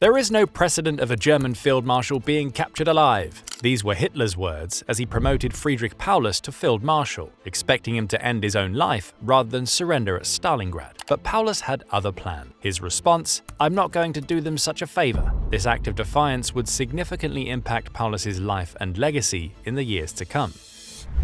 "There is no precedent of a German field marshal being captured alive." These were Hitler's words as he promoted Friedrich Paulus to field marshal, expecting him to end his own life rather than surrender at Stalingrad. But Paulus had other plans. His response: "I'm not going to do them such a favor." This act of defiance would significantly impact Paulus's life and legacy in the years to come.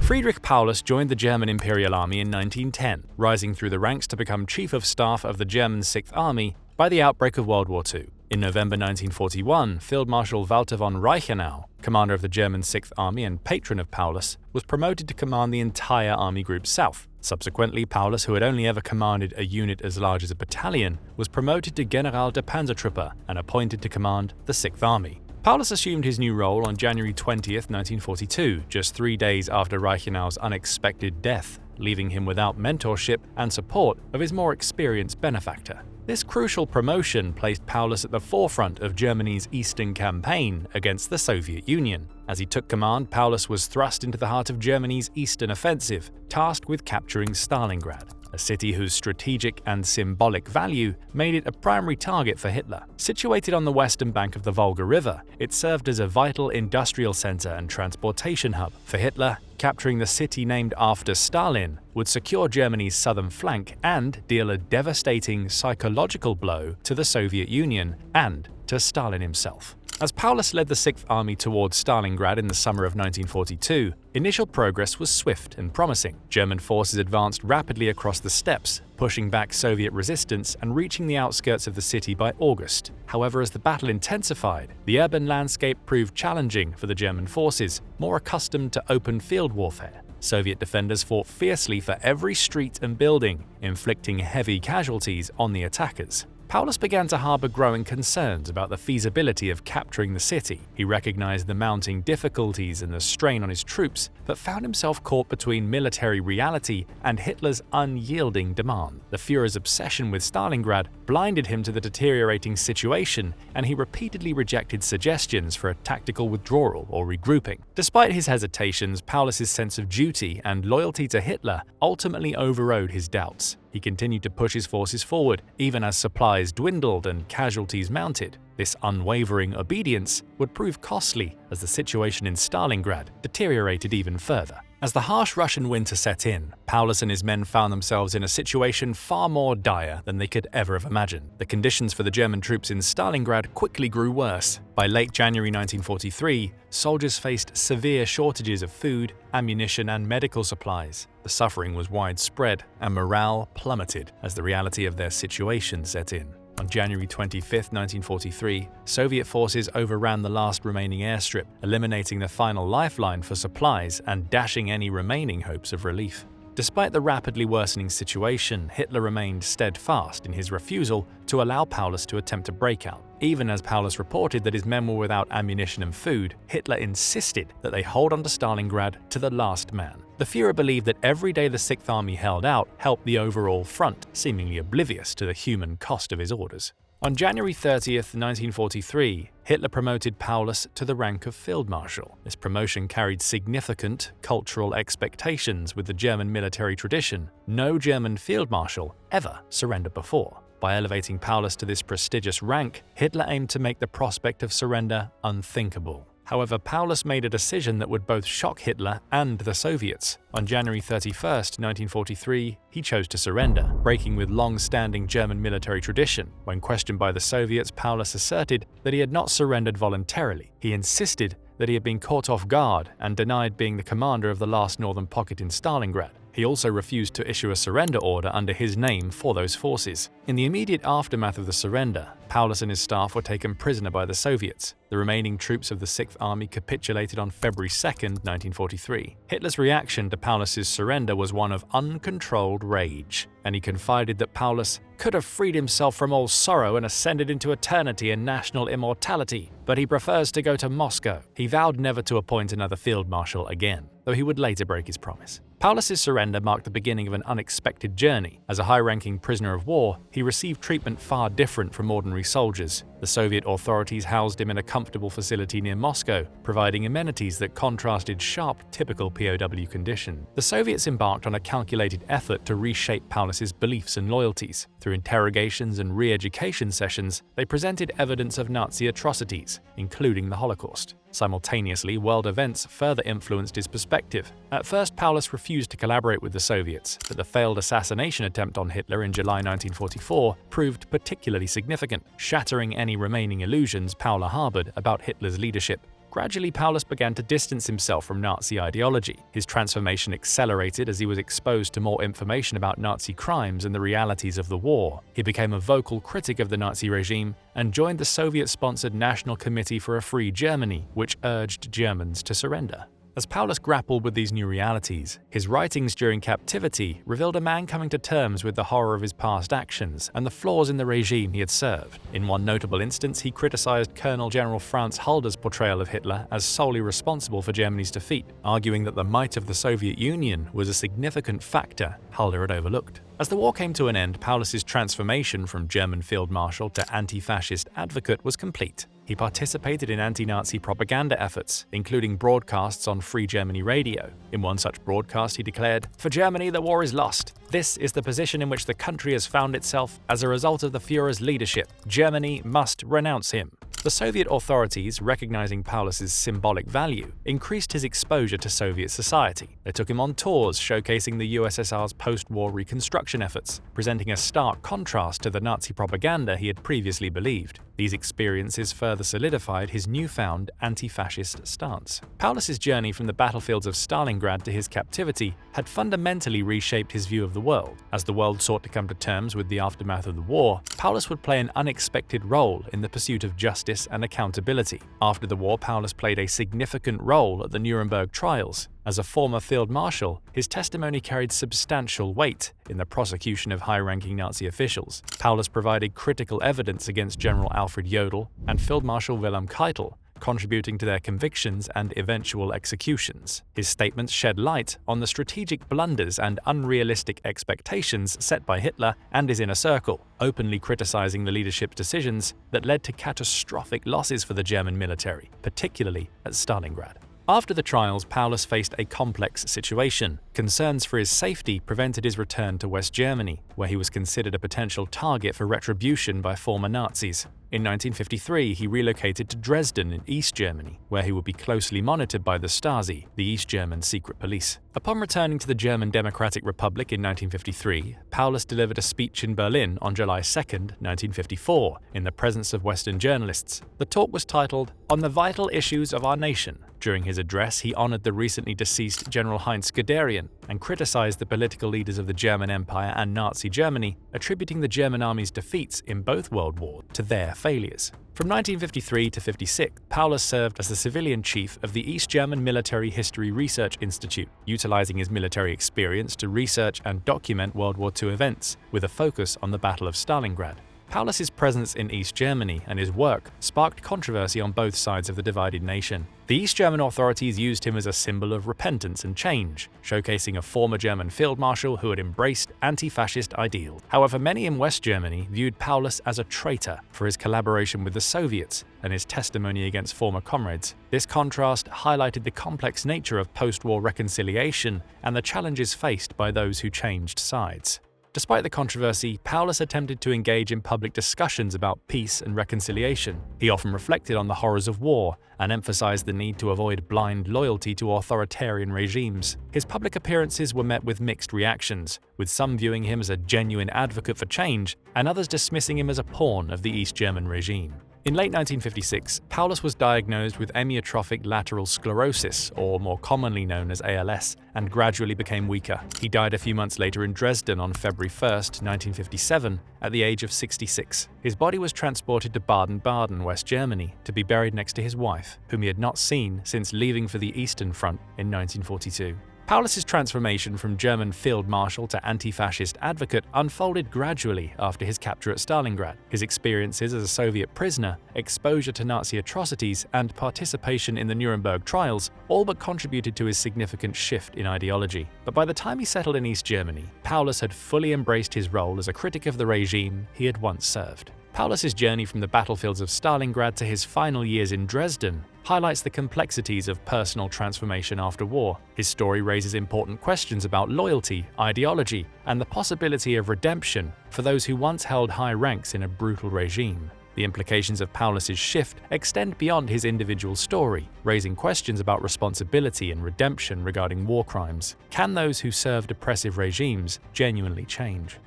Friedrich Paulus joined the German Imperial Army in 1910, rising through the ranks to become Chief of Staff of the German Sixth Army by the outbreak of World War II. In November 1941, Field Marshal Walter von Reichenau, commander of the German Sixth Army and patron of Paulus, was promoted to command the entire Army Group South. Subsequently, Paulus, who had only ever commanded a unit as large as a battalion, was promoted to General der Panzertruppe and appointed to command the Sixth Army. Paulus assumed his new role on January 20, 1942, just 3 days after Reichenau's unexpected death, leaving him without mentorship and support of his more experienced benefactor. This crucial promotion placed Paulus at the forefront of Germany's Eastern campaign against the Soviet Union. As he took command, Paulus was thrust into the heart of Germany's Eastern offensive, tasked with capturing Stalingrad, a city whose strategic and symbolic value made it a primary target for Hitler. Situated on the western bank of the Volga River, it served as a vital industrial center and transportation hub. For Hitler, capturing the city named after Stalin would secure Germany's southern flank and deal a devastating psychological blow to the Soviet Union and to Stalin himself. As Paulus led the Sixth Army towards Stalingrad in the summer of 1942, initial progress was swift and promising. German forces advanced rapidly across the steppes, pushing back Soviet resistance and reaching the outskirts of the city by August. However, as the battle intensified, the urban landscape proved challenging for the German forces, more accustomed to open field warfare. Soviet defenders fought fiercely for every street and building, inflicting heavy casualties on the attackers. Paulus began to harbor growing concerns about the feasibility of capturing the city. He recognized the mounting difficulties and the strain on his troops, but found himself caught between military reality and Hitler's unyielding demand. The Führer's obsession with Stalingrad blinded him to the deteriorating situation, and he repeatedly rejected suggestions for a tactical withdrawal or regrouping. Despite his hesitations, Paulus's sense of duty and loyalty to Hitler ultimately overrode his doubts. He continued to push his forces forward, even as supplies dwindled and casualties mounted. This unwavering obedience would prove costly as the situation in Stalingrad deteriorated even further. As the harsh Russian winter set in, Paulus and his men found themselves in a situation far more dire than they could ever have imagined. The conditions for the German troops in Stalingrad quickly grew worse. By late January 1943, soldiers faced severe shortages of food, ammunition, and medical supplies. The suffering was widespread, and morale plummeted as the reality of their situation set in. On January 25, 1943, Soviet forces overran the last remaining airstrip, eliminating the final lifeline for supplies and dashing any remaining hopes of relief. Despite the rapidly worsening situation, Hitler remained steadfast in his refusal to allow Paulus to attempt a breakout. Even as Paulus reported that his men were without ammunition and food, Hitler insisted that they hold on to Stalingrad to the last man. The Führer believed that every day the Sixth Army held out helped the overall front, seemingly oblivious to the human cost of his orders. On January 30, 1943, Hitler promoted Paulus to the rank of Field Marshal. This promotion carried significant cultural expectations with the German military tradition. No German Field Marshal ever surrendered before. By elevating Paulus to this prestigious rank, Hitler aimed to make the prospect of surrender unthinkable. However, Paulus made a decision that would both shock Hitler and the Soviets. On January 31, 1943, he chose to surrender, breaking with long-standing German military tradition. When questioned by the Soviets, Paulus asserted that he had not surrendered voluntarily. He insisted that he had been caught off guard and denied being the commander of the last northern pocket in Stalingrad. He also refused to issue a surrender order under his name for those forces. In the immediate aftermath of the surrender, Paulus and his staff were taken prisoner by the Soviets. The remaining troops of the Sixth Army capitulated on February 2, 1943. Hitler's reaction to Paulus's surrender was one of uncontrolled rage, and he confided that Paulus could have freed himself from all sorrow and ascended into eternity and national immortality, but he prefers to go to Moscow. He vowed never to appoint another field marshal again, though he would later break his promise. Paulus's surrender marked the beginning of an unexpected journey. As a high-ranking prisoner of war, he received treatment far different from ordinary soldiers. The The Soviet authorities housed him in a comfortable facility near Moscow, providing amenities that contrasted sharp, typical POW conditions. The Soviets embarked on a calculated effort to reshape Paulus's beliefs and loyalties. Through interrogations and re-education sessions, they presented evidence of Nazi atrocities, including the Holocaust. Simultaneously, world events further influenced his perspective. At first, Paulus refused to collaborate with the Soviets, but the failed assassination attempt on Hitler in July 1944 proved particularly significant, shattering any remaining illusions Paulus harbored about Hitler's leadership. Gradually, Paulus began to distance himself from Nazi ideology. His transformation accelerated as he was exposed to more information about Nazi crimes and the realities of the war. He became a vocal critic of the Nazi regime and joined the Soviet-sponsored National Committee for a Free Germany, which urged Germans to surrender. As Paulus grappled with these new realities, his writings during captivity revealed a man coming to terms with the horror of his past actions and the flaws in the regime he had served. In one notable instance, he criticized Colonel General Franz Halder's portrayal of Hitler as solely responsible for Germany's defeat, arguing that the might of the Soviet Union was a significant factor Halder had overlooked. As the war came to an end, Paulus's transformation from German field marshal to anti-fascist advocate was complete. He participated in anti-Nazi propaganda efforts, including broadcasts on Free Germany radio. In one such broadcast, he declared, "For Germany, the war is lost. This is the position in which the country has found itself as a result of the Führer's leadership. Germany must renounce him." The Soviet authorities, recognizing Paulus's symbolic value, increased his exposure to Soviet society. They took him on tours showcasing the USSR's post-war reconstruction efforts, presenting a stark contrast to the Nazi propaganda he had previously believed. These experiences further solidified his newfound anti-fascist stance. Paulus's journey from the battlefields of Stalingrad to his captivity had fundamentally reshaped his view of the world. As the world sought to come to terms with the aftermath of the war, Paulus would play an unexpected role in the pursuit of justice and accountability. After the war, Paulus played a significant role at the Nuremberg trials. As a former field marshal, his testimony carried substantial weight in the prosecution of high-ranking Nazi officials. Paulus provided critical evidence against General Alfred Jodl and Field Marshal Wilhelm Keitel, contributing to their convictions and eventual executions. His statements shed light on the strategic blunders and unrealistic expectations set by Hitler and his inner circle, openly criticizing the leadership's decisions that led to catastrophic losses for the German military, particularly at Stalingrad. After the trials, Paulus faced a complex situation. Concerns for his safety prevented his return to West Germany, where he was considered a potential target for retribution by former Nazis. In 1953, he relocated to Dresden in East Germany, where he would be closely monitored by the Stasi, the East German secret police. Upon returning to the German Democratic Republic in 1953, Paulus delivered a speech in Berlin on July 2, 1954, in the presence of Western journalists. The talk was titled, "On the Vital Issues of Our Nation." During his address, he honored the recently deceased General Heinz Guderian and criticized the political leaders of the German Empire and Nazi Germany, attributing the German army's defeats in both world wars to their failures. From 1953 to 56, Paulus served as the civilian chief of the East German Military History Research Institute, utilizing his military experience to research and document World War II events, with a focus on the Battle of Stalingrad. Paulus's presence in East Germany and his work sparked controversy on both sides of the divided nation. The East German authorities used him as a symbol of repentance and change, showcasing a former German field marshal who had embraced anti-fascist ideals. However, many in West Germany viewed Paulus as a traitor for his collaboration with the Soviets and his testimony against former comrades. This contrast highlighted the complex nature of post-war reconciliation and the challenges faced by those who changed sides. Despite the controversy, Paulus attempted to engage in public discussions about peace and reconciliation. He often reflected on the horrors of war and emphasized the need to avoid blind loyalty to authoritarian regimes. His public appearances were met with mixed reactions, with some viewing him as a genuine advocate for change and others dismissing him as a pawn of the East German regime. In late 1956, Paulus was diagnosed with amyotrophic lateral sclerosis, or more commonly known as ALS, and gradually became weaker. He died a few months later in Dresden on February 1, 1957, at the age of 66. His body was transported to Baden-Baden, West Germany, to be buried next to his wife, whom he had not seen since leaving for the Eastern Front in 1942. Paulus's transformation from German field marshal to anti-fascist advocate unfolded gradually after his capture at Stalingrad. His experiences as a Soviet prisoner, exposure to Nazi atrocities, and participation in the Nuremberg trials all but contributed to his significant shift in ideology. But by the time he settled in East Germany, Paulus had fully embraced his role as a critic of the regime he had once served. Paulus's journey from the battlefields of Stalingrad to his final years in Dresden highlights the complexities of personal transformation after war. His story raises important questions about loyalty, ideology, and the possibility of redemption for those who once held high ranks in a brutal regime. The implications of Paulus's shift extend beyond his individual story, raising questions about responsibility and redemption regarding war crimes. Can those who served oppressive regimes genuinely change?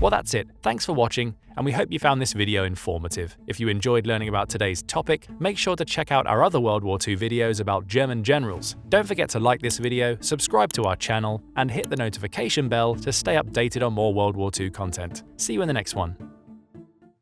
Well, that's it. Thanks for watching, and we hope you found this video informative. If you enjoyed learning about today's topic, make sure to check out our other World War II videos about German generals. Don't forget to like this video, subscribe to our channel, and hit the notification bell to stay updated on more World War II content. See you in the next one.